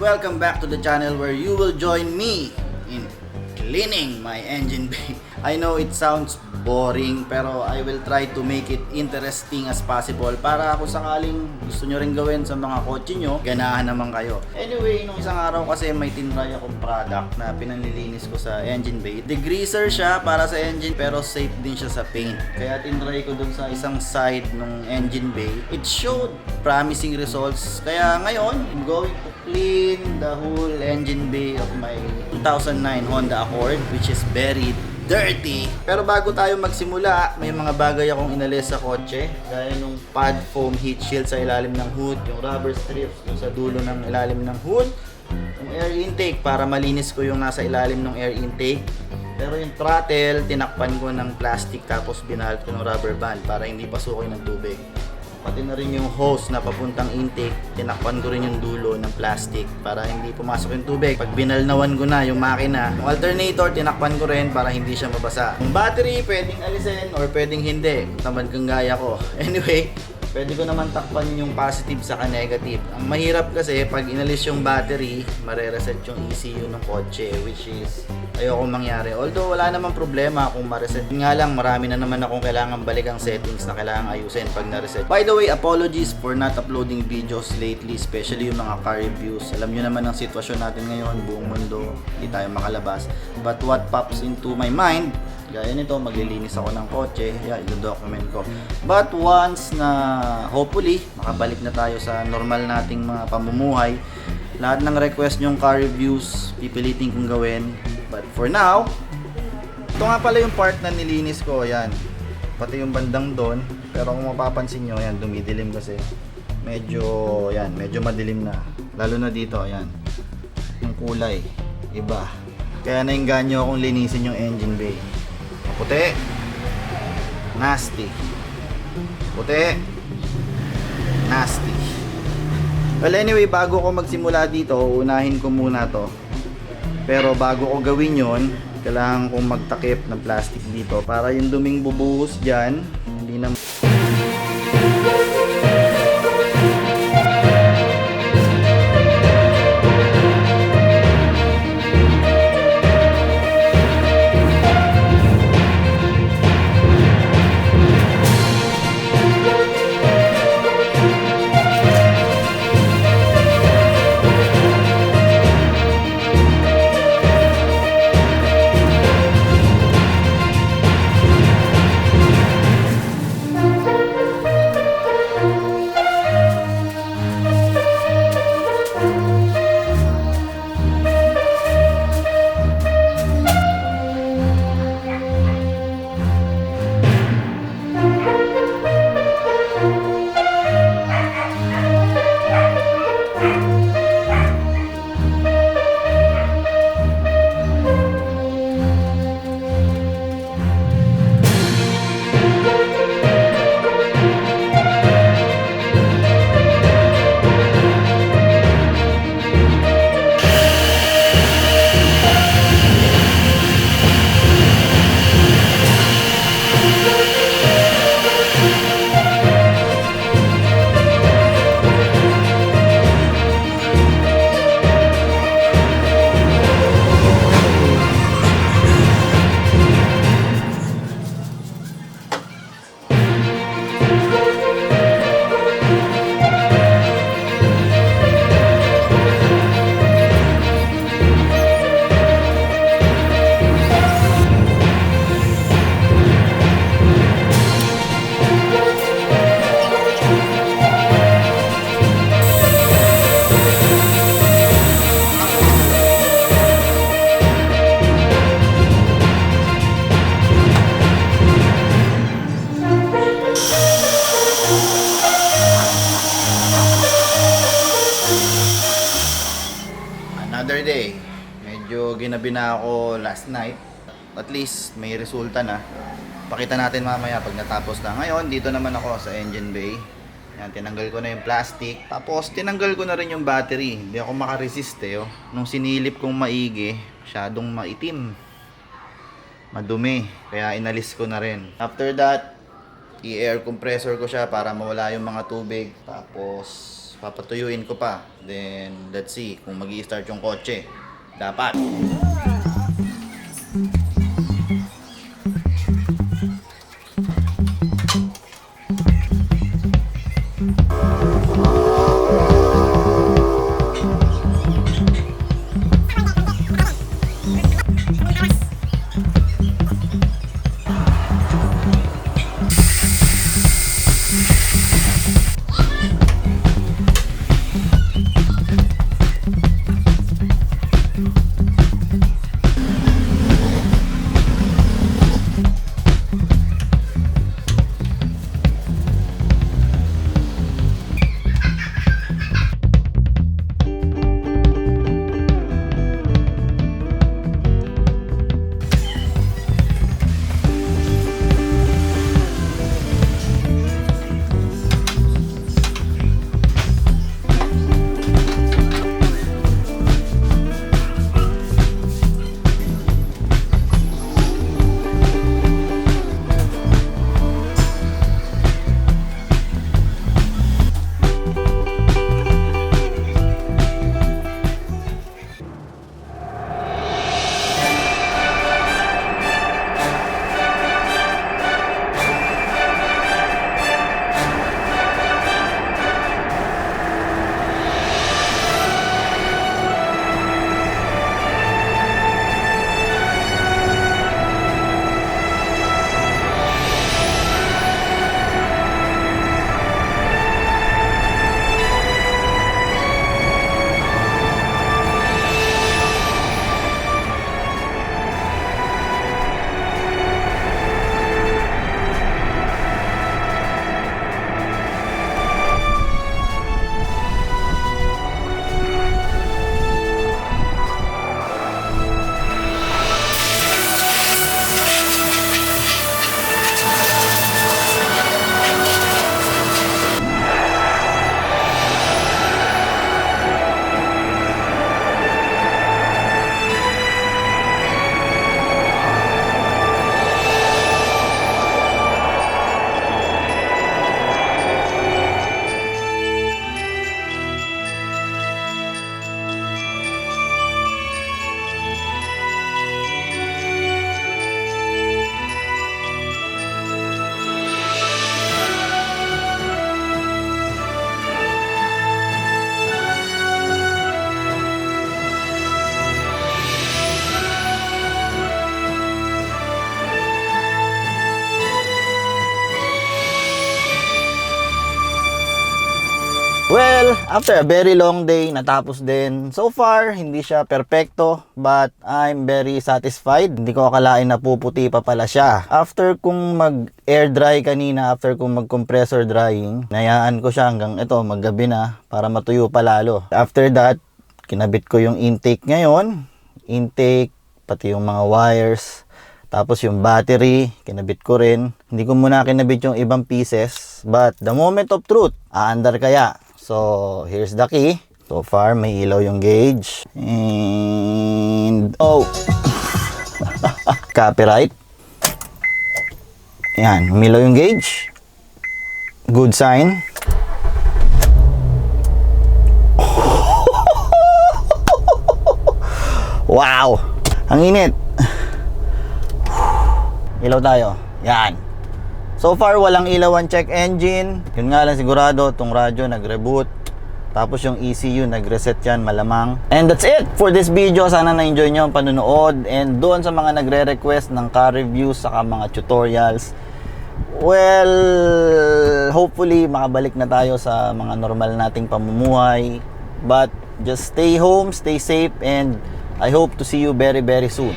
Welcome back to the channel where you will join me in cleaning my engine bay. I know it sounds boring pero I will try to make it interesting as possible para kung sakaling gusto nyo rin gawin sa mga kotse nyo, ganahan naman kayo. Anyway, nung isang araw kasi may tinry akong product na pinanlilinis ko sa engine bay. Degreaser siya para sa engine pero safe din siya sa paint. Kaya tinry ko dun sa isang side ng engine bay. It showed promising results. Kaya ngayon, I'm going to clean the whole engine bay of my 2009 Honda Accord, which is very dirty. Pero bago tayo magsimula, may mga bagay akong inalis sa kotse, gaya nung pad foam heat shield sa ilalim ng hood, yung rubber strips yung sa dulo ng ilalim ng hood, yung air intake para malinis ko yung nasa ilalim ng air intake. Pero yung throttle, tinakpan ko ng plastic tapos binalot ko ng rubber band para hindi pasukin ng tubig. Pati na rin yung hose na papuntang intake, tinakpan ko rin yung dulo ng plastic para hindi pumasok yung tubig. Pag binalnawan ko na yung makina, yung alternator, tinakpan ko rin para hindi siya mabasa. Yung battery, pwedeng alisin or pwedeng hindi. Tamad kang gaya ko. Anyway, pwede ko naman takpan yung positive saka negative. Ang mahirap kasi pag inalis yung battery, mare-reset yung ECU ng kotse, which is ayoko mangyari. Although wala namang problema kung ma-reset. Nga lang, marami na naman akong kailangan balik ang settings na kailangan ayusin pag na-reset. By the way, apologies for not uploading videos lately, especially yung mga car reviews. Alam nyo naman ang sitwasyon natin ngayon, buong mundo, hindi tayo makalabas. But what pops into my mind, gaya nito, maglilinis ako ng kotse, i-document ko. But once na hopefully makabalik na tayo sa normal nating mga pamumuhay, lahat ng request nyong car reviews, pipilitin kong gawin. But for now, ito nga pala yung part na nilinis ko, yan. Pati yung bandang doon, pero kung mapapansin nyo, yan, dumidilim kasi. Medyo madilim na. Lalo na dito, yan. Yung kulay, iba. Kaya nainganyo akong linisin yung engine bay. Puti, nasty. Puti, nasty. Well, anyway, bago ko magsimula dito, unahin ko muna to. Pero bago ko gawin yon, kailangan kong magtakip ng plastic dito para yung duming bubuhos dyan, hindi na another day. Medyo ginabi na ako last night. At least may resulta na. Pakita natin mamaya pag natapos na. Ngayon, dito naman ako sa engine bay. Yan, tinanggal ko na yung plastic. Tapos, tinanggal ko na rin yung battery. Hindi ako makaresist eh. Oh. Nung sinilip kong maigi, masyadong maitim. Madumi. Kaya inalis ko na rin. After that, i-air compressor ko siya para mawala yung mga tubig. Tapos, Papatuyuin ko pa. Then, let's see kung mag-i-start yung kotse. Dapat. Well, after a very long day, natapos din. So far, hindi siya perfecto, but I'm very satisfied. Hindi ko akalain na puputi pa pala siya. After kong mag-air dry kanina, after kong mag-compressor drying, nayaan ko siya hanggang ito, maggabi na, para matuyo pa lalo. After that, kinabit ko yung intake ngayon. Intake, pati yung mga wires. Tapos yung battery, kinabit ko rin. Hindi ko muna kinabit yung ibang pieces. But the moment of truth, aandar kaya. So, here's the key. So far, may ilaw yung gauge. And, oh! Copyright. Yan, umilaw yung gauge. Good sign. Wow! Ang init. Ilaw tayo. Yan. So far, walang ilaw ang check engine. Yun nga lang sigurado, itong radyo nag-reboot. Tapos yung ECU, nag-reset yan, malamang. And that's it for this video. Sana na-enjoy nyo ang panunood. And doon sa mga nagre-request ng car reviews, saka mga tutorials, well, hopefully, makabalik na tayo sa mga normal nating pamumuhay. But just stay home, stay safe, and I hope to see you very, very soon.